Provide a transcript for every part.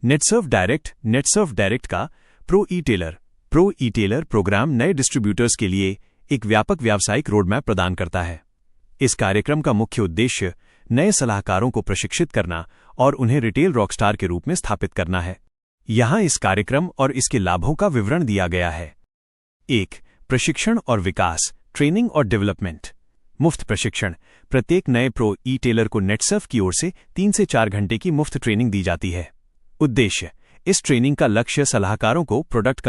Netsurf direct का pro ई Taylor programme नए distributors के लिए एक व्यापक व्यावसायिक रोडमैप प्रदान करता है। इस कार्यक्रम का मुख्य उद्देश्य नए सलाहकारों को प्रशिक्षित करना और उन्हें रिटेल रॉकस्टार के रूप में स्थापित करना है। यहाँ इस कार्यक्रम और इसके लाभों का विवरण दिया गया है। 1. प्रशिक्षण और विकास, ट्रेनिंग और डेवलपमेंट। मुफ्त प्रशिक्षण। प्रत्येक नए प्रो ई टेलर को नेटसर्फ की ओर से 3 से 4 घंटे की मुफ्त ट्रेनिंग दी जाती है। उद्देश्य: इस ट्रेनिंग का लक्ष्य सलाहकारों को प्रोडक्ट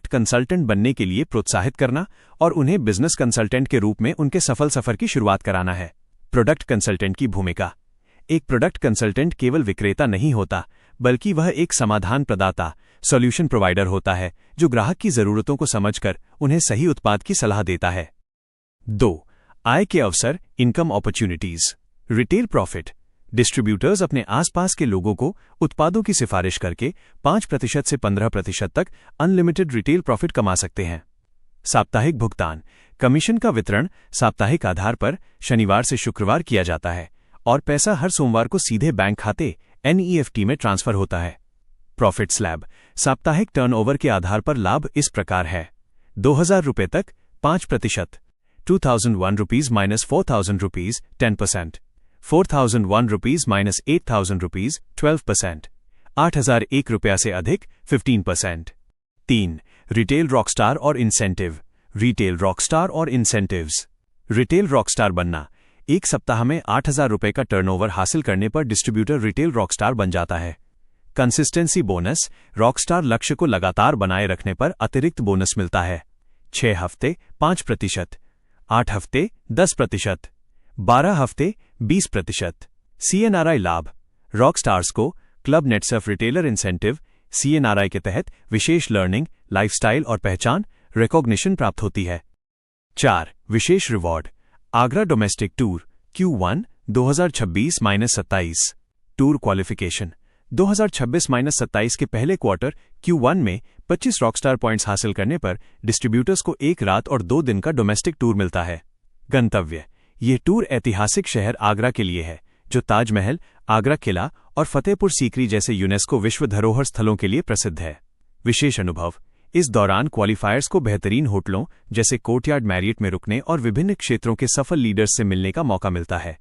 कंसल्टेंट बनने के लिए प्रोत्साहित करना और उन्हें बिजनेस कंसल्टेंट के रूप में उनके सफल सफर की शुरुआत कराना है। प्रोडक्ट कंसल्टेंट की भूमिका। एक प्रोडक्ट कंसल्टेंट केवल विक्रेता नहीं होता, बल्कि वह एक समाधान प्रदाता, सॉल्यूशन प्रोवाइडर होता है जो ग्राहक की जरूरतों को समझकर उन्हें सही उत्पाद की सलाह देता है। 2. आय के अवसर, income opportunities. Retail profit. Distributors अपने आसपास के लोगों को उत्पादों की सिफारिश करके 5% से 15% तक अनलिमिटेड रिटेल प्रॉफिट कमा सकते हैं। साप्ताहिक भुगतान। कमीशन का वितरण साप्ताहिक आधार पर शनिवार से शुक्रवार किया जाता है और पैसा हर सोमवार को सीधे बैंक खाते NEFT में ट्रांसफर होता है। Profit slab. साप्ताहिक टर्नओवर के आधार पर लाभ इस प्रकार है: 2000 रुपये तक 5%, 2001 रुपीज - 4000 रुपीज 10%, 4001 रुपीज - 8000 रुपीज 12%, 8001 रुपया से अधिक 15%। 3. रिटेल रॉकस्टार और इंसेंटिव। रिटेल रॉकस्टार और इंसेंटिव्स। रिटेल रॉकस्टार बनना। एक सप्ताह में 8000 रुपये का टर्नओवर हासिल करने पर डिस्ट्रीब्यूटर रिटेल रॉकस्टार बन जाता है। Consistency bonus. रॉकस्टार लक्ष्य को लगातार बनाए रखने पर अतिरिक्त बोनस मिलता है। 6 हफ्ते 5%, 8 हफ्ते 10%, 12 हफ्ते 20%। CNRI लाभ। रॉकस्टार्स को club Netsurf retailer incentive CNRI के तहत विशेष लर्निंग, लाइफस्टाइल और पहचान रिकॉग्निशन प्राप्त होती है। 4. विशेष reward. Agra domestic tour Q1 2026-27। Tour qualification. 2026-27 के पहले क्वार्टर Q1 में 25 रॉकस्टार पॉइंट्स हासिल करने पर डिस्ट्रीब्यूटर्स को 1 रात और 2 दिन का डोमेस्टिक टूर मिलता है। गंतव्य। ये टूर ऐतिहासिक शहर आगरा के लिए है, जो ताजमहल, आगरा किला और फतेहपुर सीकरी जैसे यूनेस्को विश्व धरोहर स्थलों के लिए प्रसिद्ध है। विशेष अनुभव। इस दौरान क्वालिफायर्स को बेहतरीन होटलों जैसे कोर्टयार्ड मैरियट में रुकने और विभिन्न क्षेत्रों के सफल लीडर्स से मिलने का मौका मिलता है।